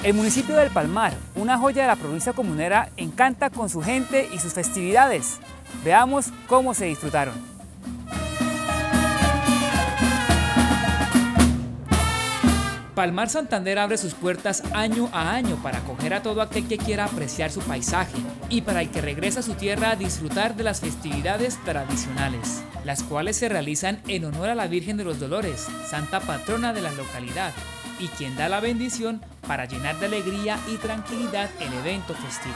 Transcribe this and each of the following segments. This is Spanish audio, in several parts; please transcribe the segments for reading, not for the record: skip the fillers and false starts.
El municipio del Palmar, una joya de la provincia comunera, encanta con su gente y sus festividades. Veamos cómo se disfrutaron. Palmar Santander abre sus puertas año a año para acoger a todo aquel que quiera apreciar su paisaje y para el que regresa a su tierra a disfrutar de las festividades tradicionales, las cuales se realizan en honor a la Virgen de los Dolores, santa patrona de la localidad, y quien da la bendición para llenar de alegría y tranquilidad el evento festivo.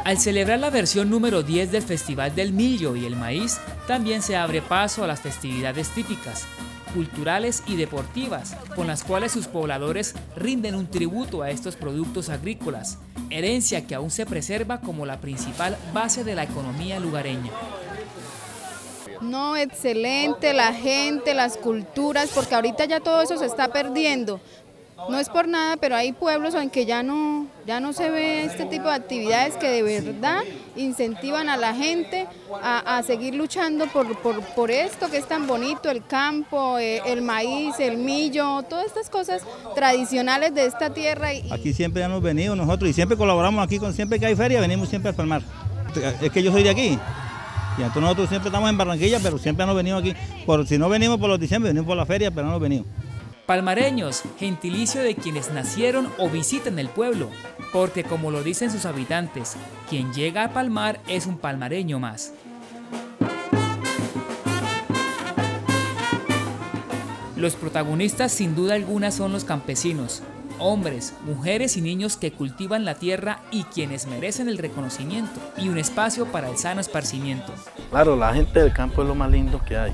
Al celebrar la versión número 10 del Festival del Millo y el Maíz, también se abre paso a las festividades típicas, culturales y deportivas, con las cuales sus pobladores rinden un tributo a estos productos agrícolas, herencia que aún se preserva como la principal base de la economía lugareña. No, excelente, la gente, las culturas, porque ahorita ya todo eso se está perdiendo. No es por nada, pero hay pueblos en que ya no se ve este tipo de actividades que de verdad incentivan a la gente a seguir luchando por esto que es tan bonito, el campo, el maíz, el millo, todas estas cosas tradicionales de esta tierra. Aquí siempre hemos venido nosotros y siempre colaboramos aquí, siempre que hay feria venimos siempre al Palmar. Es que yo soy de aquí. Y entonces nosotros siempre estamos en Barranquilla, pero siempre hemos venido aquí. Si no venimos por los diciembre, venimos por la feria, pero no hemos venido. Palmareños, gentilicio de quienes nacieron o visitan el pueblo, porque como lo dicen sus habitantes, quien llega a Palmar es un palmareño más. Los protagonistas sin duda alguna son los campesinos, hombres, mujeres y niños que cultivan la tierra y quienes merecen el reconocimiento y un espacio para el sano esparcimiento. Claro, la gente del campo es lo más lindo que hay.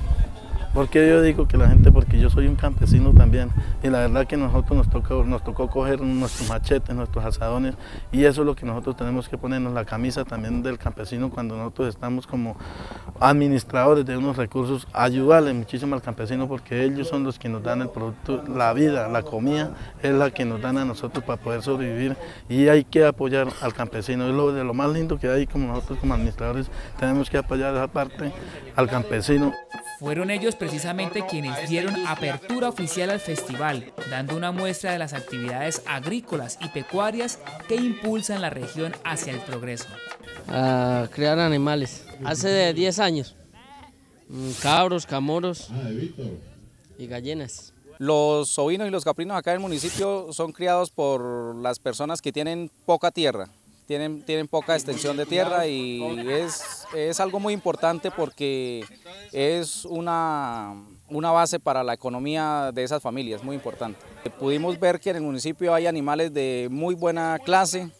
¿Por qué yo digo que la gente? Porque yo soy un campesino también y la verdad que nosotros nos tocó coger nuestros machetes, nuestros asadones y eso es lo que nosotros tenemos que ponernos la camisa también del campesino cuando nosotros estamos como administradores de unos recursos, ayudarle muchísimo al campesino porque ellos son los que nos dan el producto, la vida, la comida es la que nos dan a nosotros para poder sobrevivir y hay que apoyar al campesino, es de lo más lindo que hay como nosotros como administradores tenemos que apoyar esa parte al campesino. Fueron ellos precisamente quienes dieron apertura oficial al festival, dando una muestra de las actividades agrícolas y pecuarias que impulsan la región hacia el progreso. A crear animales, hace 10 años, cabros, camoros y gallinas. Los ovinos y los caprinos acá en el municipio son criados por las personas que tienen poca tierra. Tienen poca extensión de tierra y es algo muy importante porque es una base para la economía de esas familias, muy importante. Pudimos ver que en el municipio hay animales de muy buena clase,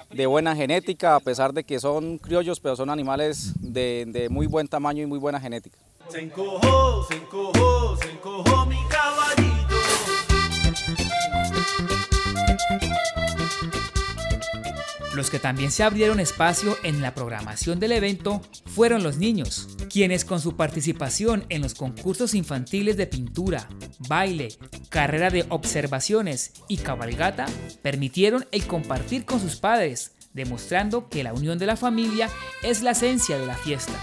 de buena genética, a pesar de que son criollos, pero son animales de muy buen tamaño y muy buena genética. Se encojó mi caballito. Los que también se abrieron espacio en la programación del evento fueron los niños, quienes con su participación en los concursos infantiles de pintura, baile, carrera de observaciones y cabalgata, permitieron el compartir con sus padres, demostrando que la unión de la familia es la esencia de la fiesta.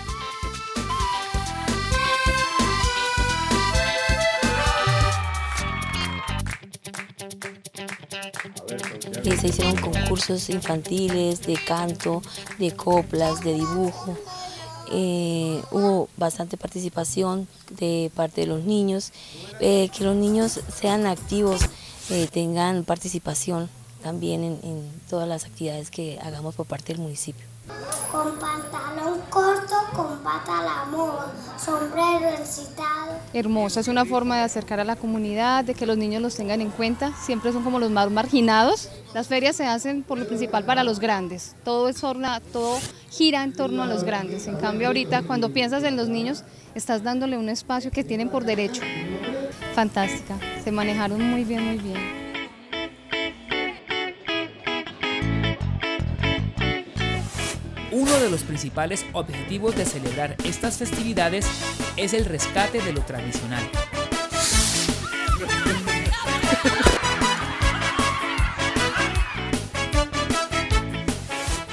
Se hicieron concursos infantiles de canto, de coplas, de dibujo. Hubo bastante participación de parte de los niños. Que los niños sean activos, tengan participación también en todas las actividades que hagamos por parte del municipio. Con pantalón corto, con pata a la moda, sombrero encitado. Hermosa, es una forma de acercar a la comunidad, de que los niños los tengan en cuenta, siempre son como los más marginados. Las ferias se hacen por lo principal para los grandes, todo gira en torno a los grandes, en cambio ahorita cuando piensas en los niños estás dándole un espacio que tienen por derecho. Fantástica, se manejaron muy bien, muy bien. Uno de los principales objetivos de celebrar estas festividades es el rescate de lo tradicional.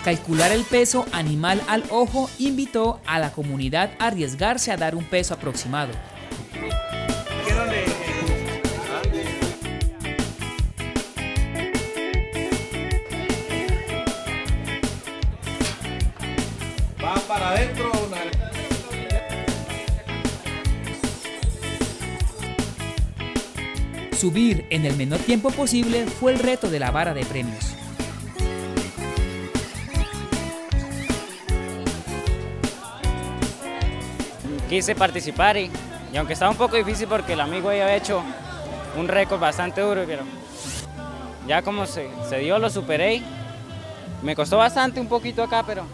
calcular el peso animal al ojo, invitó a la comunidad a arriesgarse a dar un peso aproximado. Va para adentro. Subir en el menor tiempo posible fue el reto de la vara de premios. Quise participar y aunque estaba un poco difícil porque el amigo ahí había hecho un récord bastante duro, pero ya como se dio lo superé. Me costó bastante un poquito acá, pero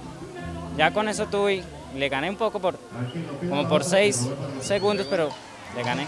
ya con eso tuve, le gané un poco como por 6 segundos, pero le gané.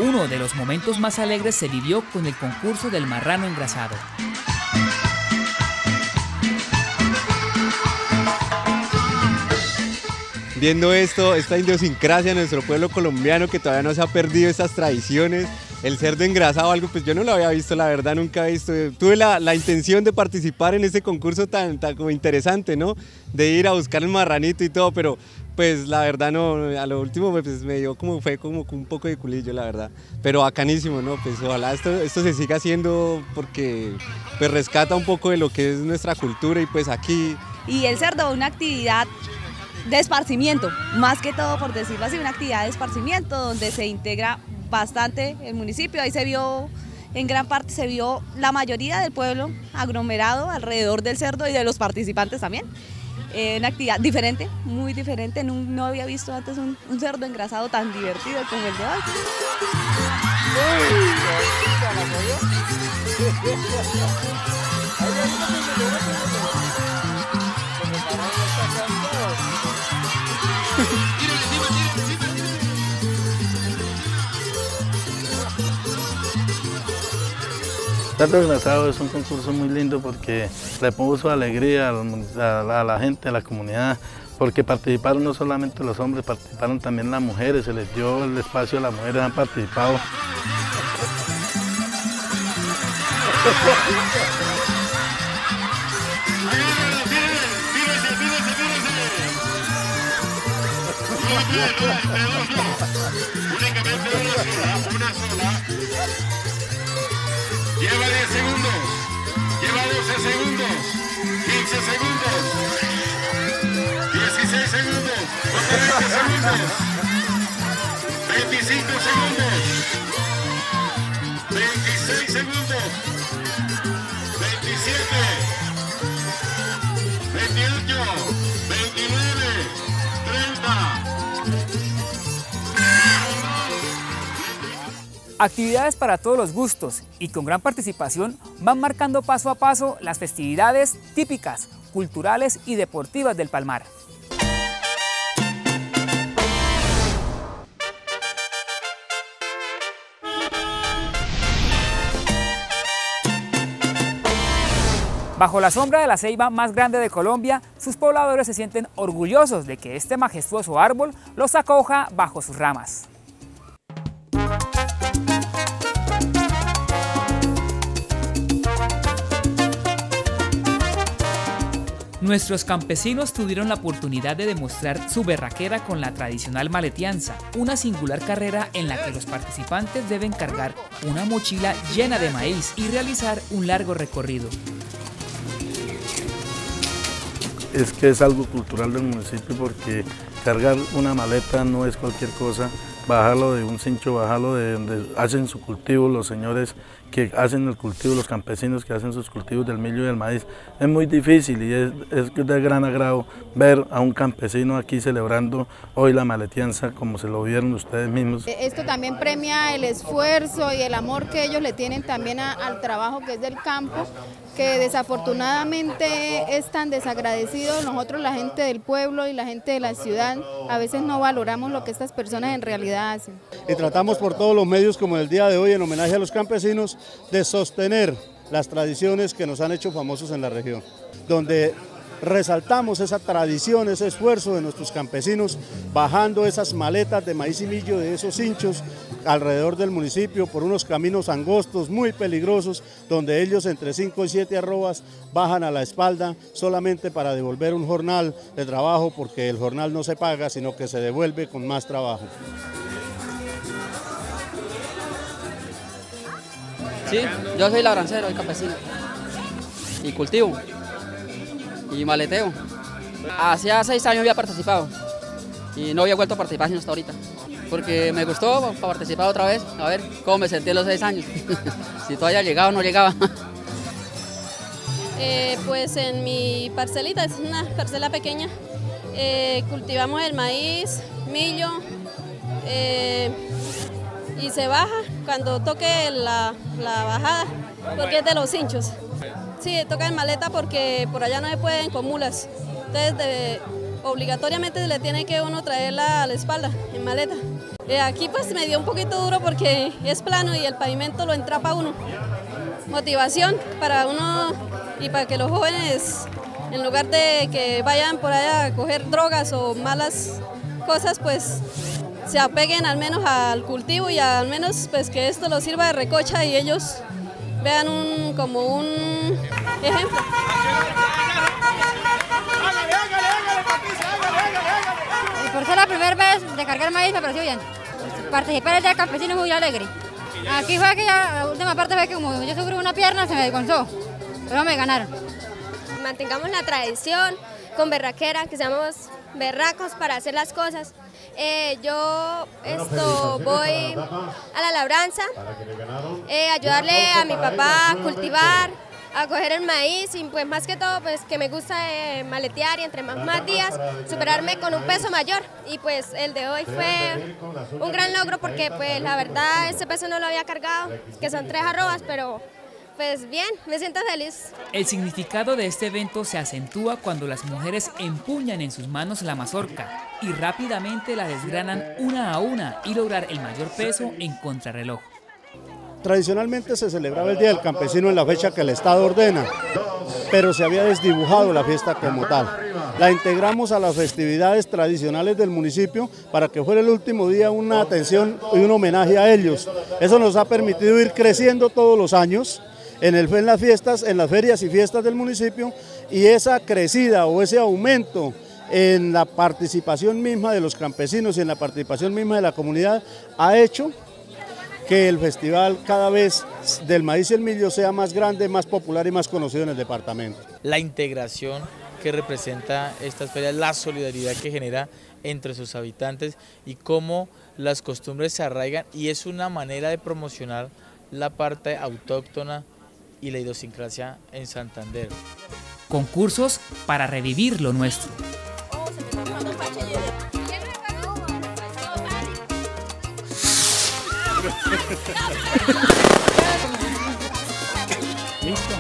Uno de los momentos más alegres se vivió con el concurso del marrano engrasado. Viendo esto, esta idiosincrasia de nuestro pueblo colombiano que todavía no se ha perdido estas tradiciones, el cerdo engrasado, algo pues yo no lo había visto, la verdad nunca he visto. Tuve la intención de participar en este concurso tan como interesante, ¿no? De ir a buscar el marranito y todo, pero pues la verdad no, a lo último pues me dio fue como un poco de culillo, la verdad. Pero bacanísimo, ¿no? Pues ojalá esto se siga haciendo porque pues rescata un poco de lo que es nuestra cultura y pues aquí. Y el cerdo, una actividad de esparcimiento, más que todo, por decirlo así, una actividad de esparcimiento donde se integra bastante el municipio. Ahí se vio, en gran parte se vio la mayoría del pueblo aglomerado alrededor del cerdo y de los participantes también. Una actividad diferente, muy diferente, no había visto antes un cerdo engrasado tan divertido como el de hoy. Cerdo engrasado es un concurso muy lindo porque le puso alegría a la gente, a la comunidad, porque participaron no solamente los hombres, participaron también las mujeres, se les dio el espacio a las mujeres, han participado. Una sola. Lleva 10 segundos, lleva 12 segundos, 15 segundos, 16 segundos, 20 segundos, 25 segundos, 26 segundos, 27, 28, 29, 30. Actividades para todos los gustos y con gran participación van marcando paso a paso las festividades típicas, culturales y deportivas del Palmar. Bajo la sombra de la ceiba más grande de Colombia, sus pobladores se sienten orgullosos de que este majestuoso árbol los acoja bajo sus ramas. Nuestros campesinos tuvieron la oportunidad de demostrar su berraquera con la tradicional maletianza, una singular carrera en la que los participantes deben cargar una mochila llena de maíz y realizar un largo recorrido. Es que es algo cultural del municipio porque cargar una maleta no es cualquier cosa, bajarlo de un cincho, bajarlo de donde hacen su cultivo los señores que hacen el cultivo, los campesinos que hacen sus cultivos del millo y del maíz. Es muy difícil y es de gran agrado ver a un campesino aquí celebrando hoy la maletianza como se lo vieron ustedes mismos. Esto también premia el esfuerzo y el amor que ellos le tienen también al trabajo que es del campo, que desafortunadamente es tan desagradecido. Nosotros, la gente del pueblo y la gente de la ciudad, a veces no valoramos lo que estas personas en realidad hacen. Y tratamos por todos los medios, como el día de hoy, en homenaje a los campesinos, de sostener las tradiciones que nos han hecho famosos en la región, donde resaltamos esa tradición, ese esfuerzo de nuestros campesinos, bajando esas maletas de maíz y millo de esos hinchos alrededor del municipio por unos caminos angostos, muy peligrosos, donde ellos entre 5 y 7 arrobas bajan a la espalda solamente para devolver un jornal de trabajo, porque el jornal no se paga, sino que se devuelve con más trabajo. Sí, yo soy labrancero y campesino, y cultivo, y maleteo. Hacía 6 años había participado, y no había vuelto a participar sino hasta ahorita, porque me gustó participar otra vez, a ver cómo me sentí en los 6 años, si todavía llegaba o no llegaba. Pues en mi parcelita, es una parcela pequeña, cultivamos el maíz, millo, y se baja cuando toque la bajada, porque es de los hinchos. Sí, toca en maleta porque por allá no se pueden con mulas, entonces obligatoriamente se le tiene que uno traerla a la espalda, en maleta. Aquí pues me dio un poquito duro porque es plano y el pavimento lo entrapa uno. Motivación para uno y para que los jóvenes, en lugar de que vayan por allá a coger drogas o malas cosas, pues se apeguen al menos al cultivo y al menos pues que esto los sirva de recocha y ellos vean como un ejemplo. Por ser la primera vez de cargar maíz me pareció bien. Participar en el Día del Campesino es muy alegre. Aquí fue que ya, la última parte fue que como yo sufrí una pierna se me desgonzó, pero me ganaron. Mantengamos la tradición con berraquera, que seamos berracos para hacer las cosas. Yo voy a la labranza, ayudarle a mi papá a cultivar, a coger el maíz y pues más que todo pues que me gusta maletear y entre más días superarme con un peso mayor y pues el de hoy fue un gran logro porque pues la verdad ese peso no lo había cargado, que son 3 arrobas, pero pues bien, me siento feliz. El significado de este evento se acentúa cuando las mujeres empuñan en sus manos la mazorca y rápidamente la desgranan una a una y lograr el mayor peso en contrarreloj. Tradicionalmente se celebraba el Día del Campesino en la fecha que el Estado ordena, pero se había desdibujado la fiesta como tal. La integramos a las festividades tradicionales del municipio para que fuera el último día una atención y un homenaje a ellos. Eso nos ha permitido ir creciendo todos los años en las fiestas, en las ferias y fiestas del municipio, y esa crecida o ese aumento en la participación misma de los campesinos y en la participación misma de la comunidad ha hecho que el festival cada vez del maíz y el millo sea más grande, más popular y más conocido en el departamento. La integración que representa estas ferias, la solidaridad que genera entre sus habitantes y cómo las costumbres se arraigan, y es una manera de promocionar la parte autóctona y la idiosincrasia en Santander. Concursos para revivir lo nuestro. Listo.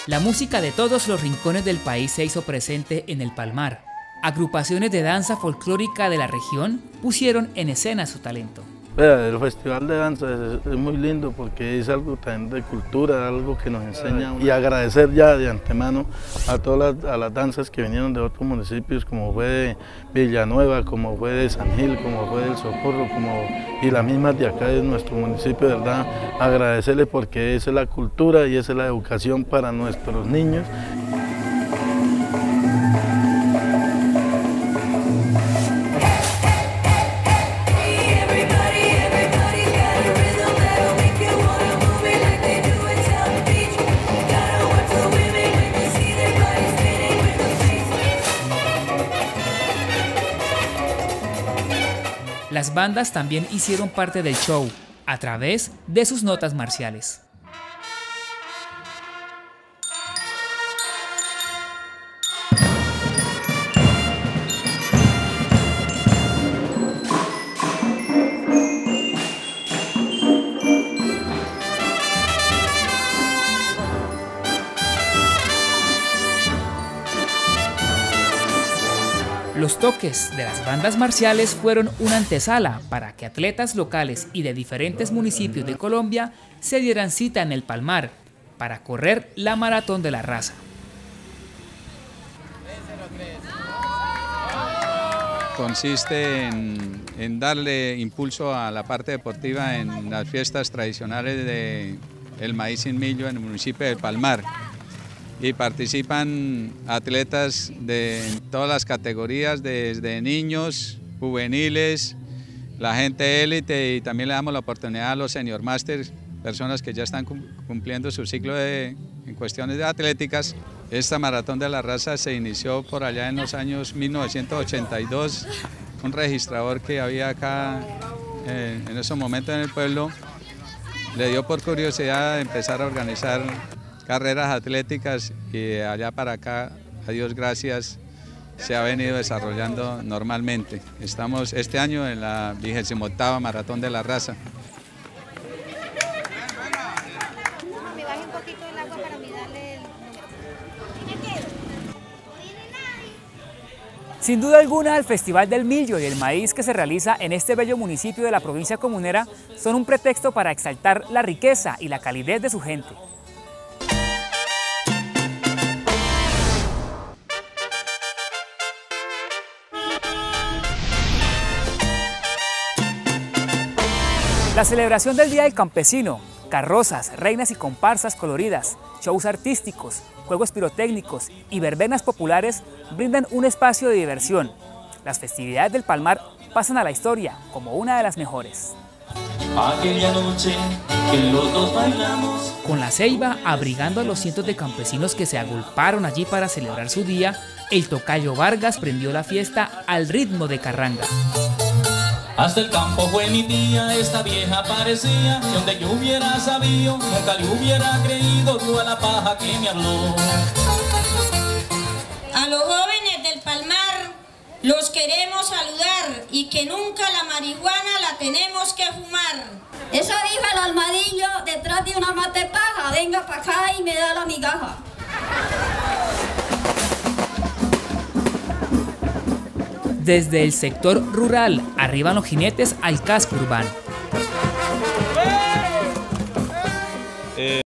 La música de todos los rincones del país se hizo presente en el Palmar. Agrupaciones de danza folclórica de la región pusieron en escena su talento. El festival de danza es muy lindo porque es algo también de cultura, algo que nos enseña, y agradecer ya de antemano a todas las danzas que vinieron de otros municipios, como fue de Villanueva, como fue de San Gil, como fue del Socorro, y las mismas de acá de nuestro municipio, de verdad, agradecerles porque esa es la cultura y esa es la educación para nuestros niños. La las bandas también hicieron parte del show a través de sus notas marciales. Los toques de las bandas marciales fueron una antesala para que atletas locales y de diferentes municipios de Colombia se dieran cita en el Palmar para correr la Maratón de la Raza. Consiste en darle impulso a la parte deportiva en las fiestas tradicionales del maíz sin millo en el municipio del Palmar. Y participan atletas de todas las categorías, desde niños, juveniles, la gente élite, y también le damos la oportunidad a los senior masters, personas que ya están cumpliendo su ciclo en cuestiones de atléticas. Esta Maratón de la Raza se inició por allá en los años 1982, un registrador que había acá en esos momentos en el pueblo le dio por curiosidad empezar a organizar carreras atléticas, y de allá para acá, a Dios gracias, se ha venido desarrollando normalmente. Estamos este año en la 28ª Maratón de la Raza. Me baje un poquito el agua para mirarle el número. Sin duda alguna, el Festival del Millo y el Maíz que se realiza en este bello municipio de la provincia comunera son un pretexto para exaltar la riqueza y la calidez de su gente. La celebración del Día del Campesino, carrozas, reinas y comparsas coloridas, shows artísticos, juegos pirotécnicos y verbenas populares brindan un espacio de diversión. Las festividades del Palmar pasan a la historia como una de las mejores. Aquella noche que los dos bailamos. Con la ceiba abrigando a los cientos de campesinos que se agolparon allí para celebrar su día, el tocayo Vargas prendió la fiesta al ritmo de carranga. Hasta el campo fue mi tía, esta vieja parecía, y donde yo hubiera sabido, nunca le hubiera creído toda la paja que me habló. A los jóvenes del Palmar los queremos saludar, y que nunca la marihuana la tenemos que fumar. Eso dijo el almadillo detrás de una mata de paja, venga para acá y me da la migaja. Desde el sector rural arriban los jinetes al casco urbano.